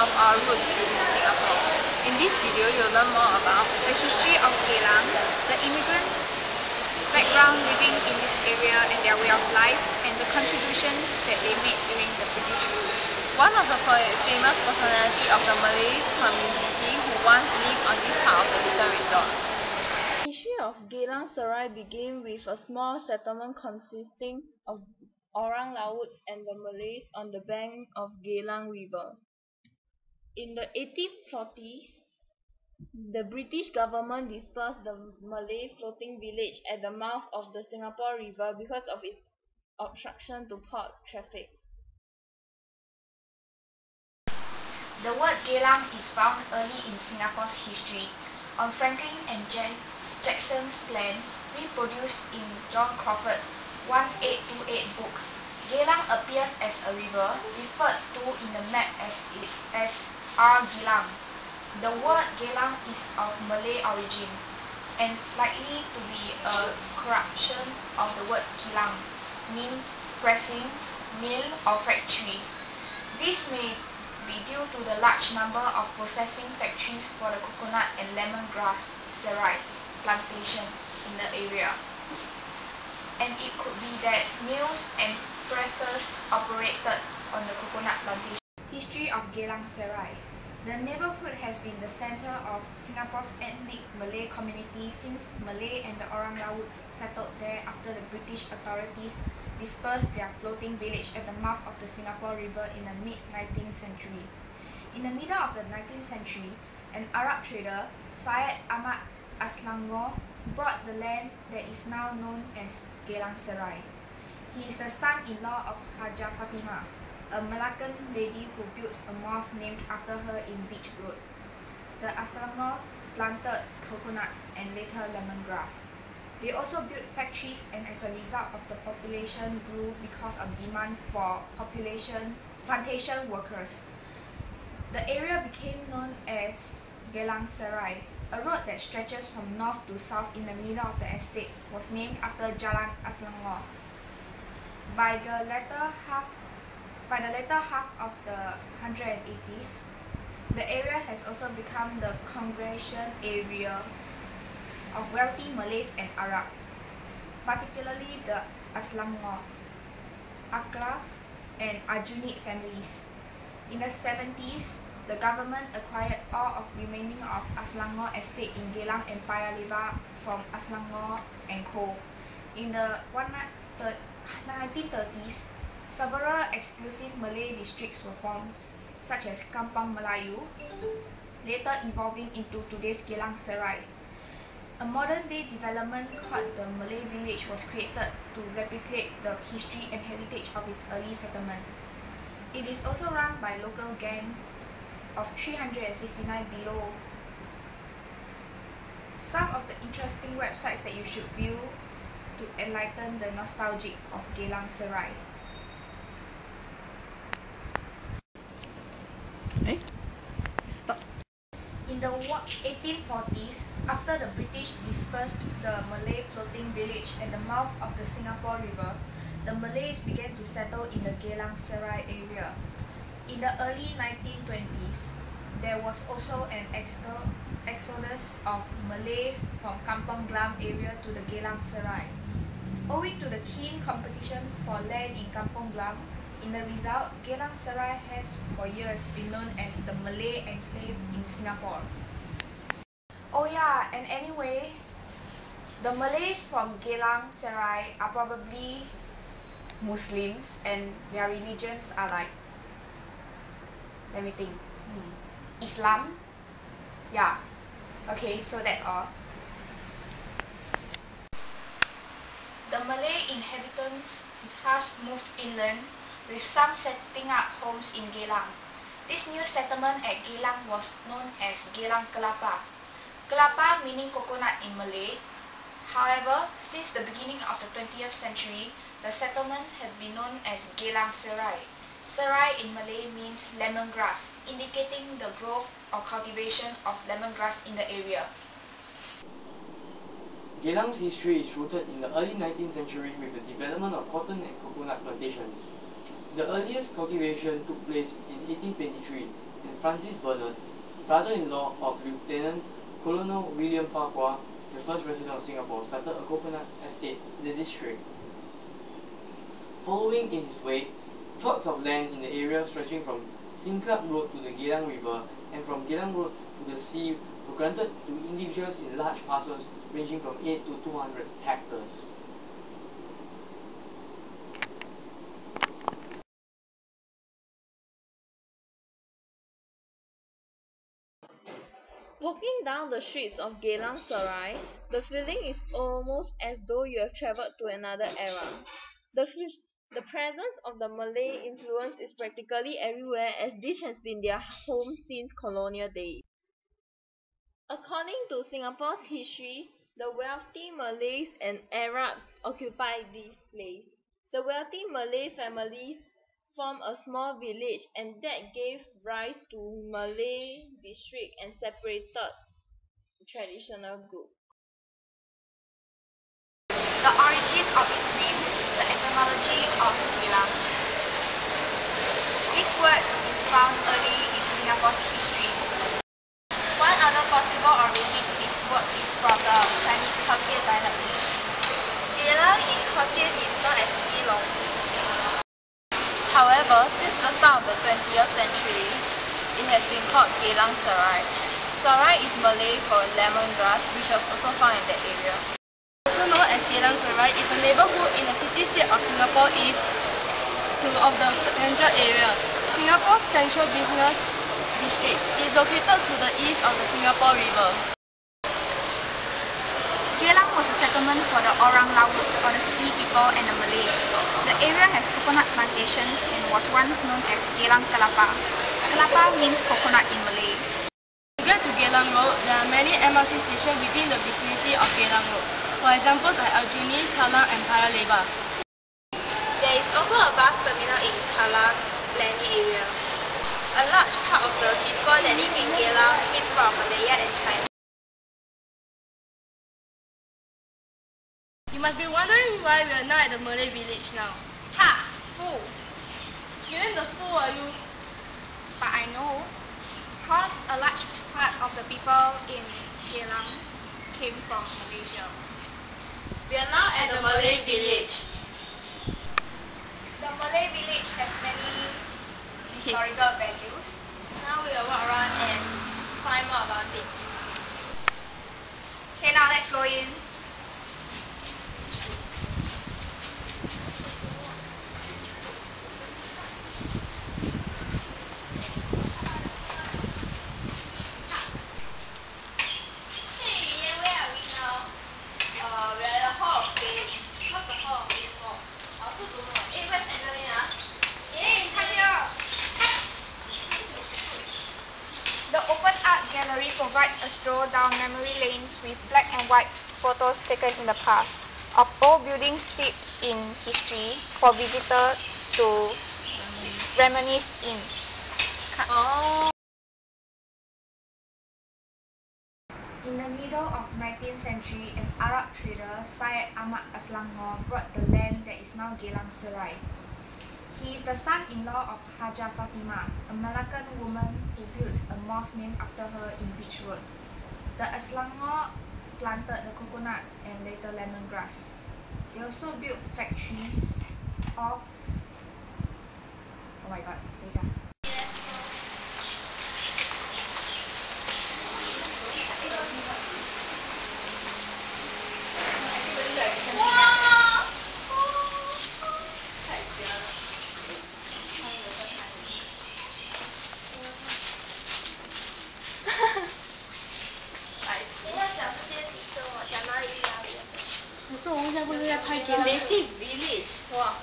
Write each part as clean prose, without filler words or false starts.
of our roots in Singapore. In this video, you'll learn more about the history of Geylang, the immigrant background living in this area and their way of life, and the contribution that they made during the British rule. One of the famous personality of the Malay community who once lived on this part of the little resort. The history of Geylang Serai began with a small settlement consisting of Orang Laut and the Malays on the bank of Geylang River. In the 1840s, the British government dispersed the Malay floating village at the mouth of the Singapore River because of its obstruction to port traffic. The word Geylang is found early in Singapore's history, on Franklin and Jackson's plan, reproduced in John Crawford's 1828 book. Geylang appears as a river, referred to in the map as R. Geylang. The word Geylang is of Malay origin, and likely to be a corruption of the word Kilang, means pressing, mill or factory. This may be due to the large number of processing factories for the coconut and lemongrass serai plantations in the area. And it could be that mills and presses operated on the coconut plantation. History of Geylang Serai. The neighborhood has been the center of Singapore's ethnic Malay community since Malay and the Orang Lauts settled there after the British authorities dispersed their floating village at the mouth of the Singapore River in the mid-19th century. In the middle of the 19th century, an Arab trader, Syed Ahmad Aslangor, bought the land that is now known as Geylang Serai. He is the son-in-law of Hajah Fatimah, a Malaccan lady who built a mosque named after her in Beach Road. The Aslangor planted coconut and later lemongrass. They also built factories, and as a result of the population grew because of demand for plantation workers. The area became known as Geylang Serai. A road that stretches from north to south in the middle of the estate was named after Jalan Aslangor. By the latter half of the 180s, the area has also become the congregation area of wealthy Malays and Arabs, particularly the Aslangor, Aklaf, and Ajunit families. In the 70s, the government acquired all of remaining of Aslangor estate in Geylang and Paya Lebar from Aslangor and Co. In the 1930s, several exclusive Malay districts were formed, such as Kampung Melayu, later evolving into today's Geylang Serai. A modern-day development called the Malay Village was created to replicate the history and heritage of its early settlements. It is also run by a local gang of 369 below. Some of the interesting websites that you should view to enlighten the nostalgic of Geylang Serai. Stop. In the 1840s, after the British dispersed the Malay floating village at the mouth of the Singapore River, the Malays began to settle in the Geylang Serai area. In the early 1920s, there was also an exodus of Malays from Kampung Glam area to the Geylang Serai. Owing to the keen competition for land in Kampung Glam, in the result, Geylang Serai has for years been known as the Malay enclave in Singapore. Oh yeah, and anyway, the Malays from Geylang Serai are probably Muslims, and their religions are like, let me think, Islam? Yeah. Okay, so that's all. The Malay inhabitants thus moved inland, with some setting up homes in Geylang. This new settlement at Geylang was known as Geylang Kelapa. Kelapa meaning coconut in Malay. However, since the beginning of the 20th century, the settlement had been known as Geylang Serai. Serai in Malay means lemongrass, indicating the growth or cultivation of lemongrass in the area. Geylang's history is rooted in the early 19th century with the development of cotton and coconut plantations. The earliest cultivation took place in 1823 and Francis Bernard, brother-in-law of Lieutenant Colonel William Farquhar, the first resident of Singapore, started a coconut estate in the district. Following in his wake, plots of land in the area stretching from Siglap Road to the Geylang River and from Geylang Road to the sea were granted to individuals in large parcels ranging from 8 to 200 hectares. Walking down the streets of Geylang Serai, the feeling is almost as though you have travelled to another era. The presence of the Malay influence is practically everywhere, as this has been their home since colonial days. According to Singapore's history, the wealthy Malays and Arabs occupied this place. The wealthy Malay families formed a small village, and that gave rise to Malay district and separated traditional groups. The origin of its name, the etymology of Geylang. This word is found early in Singapore's history. One other possible origin to its word is from the Chinese Hokkien dialect. Geylang in Hokkien is known as Geelong. However, since the start of the 20th century, it has been called Geylang Serai. Serai is Malay for lemongrass, which was also found in that area. Also known as Geylang Serai, is a neighbourhood in the city-state of Singapore East of the central area. Singapore's central business district is located to the east of the Singapore River. Geylang was a settlement for the Orang Lawuts, or the sea people, and the Malays. The area has coconut plantations and was once known as Geylang Kelapa. Kelapa means coconut in Malay. To get to Geylang Road, there are many MRT stations within the vicinity of Geylang Road. For example, like Aljunied, Kallang and Paya Lebar. There is also a bus terminal in Kallang, Blenny area. A large part of the people that live in Geylang came from Malaya and China. You must be wondering why we are not at the Malay village now. Ha! Fool! Even the fool are you? But I know, because a large part of the people in Geylang came from Malaysia. We are now at the Malay village. The Malay village has many historical values. Now we will walk around and find more about it. Okay, now let's go in. The open art gallery provides a stroll down memory lanes with black and white photos taken in the past of old buildings steeped in history for visitors to reminisce in. In the middle of 19th century, an Arab trader, Syed Ahmad Selangor, brought the land that is now Geylang Serai. He is the son-in-law of Hajah Fatimah, a Malaccan woman who built a mosque named after her in Beach Road. The Selangor planted the coconut and later lemongrass. They also built factories of... Oh my god, 等一下。Native village. 哇，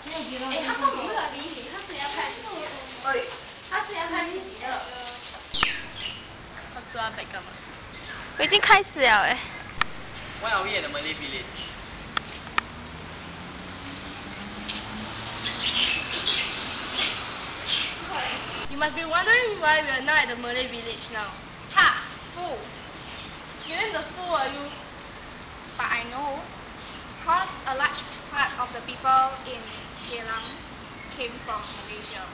没有别的。哎，他放不了离你，他是要拍自己的。哎，他是要拍自己的。他抓白干嘛？我已经开始了哎。Why are we at the Malay village? You must be wondering why we are not at the Malay village now. Ha! Fool! Even the fool are you? But I know, because a large part of the people in Geylang came from Malaysia.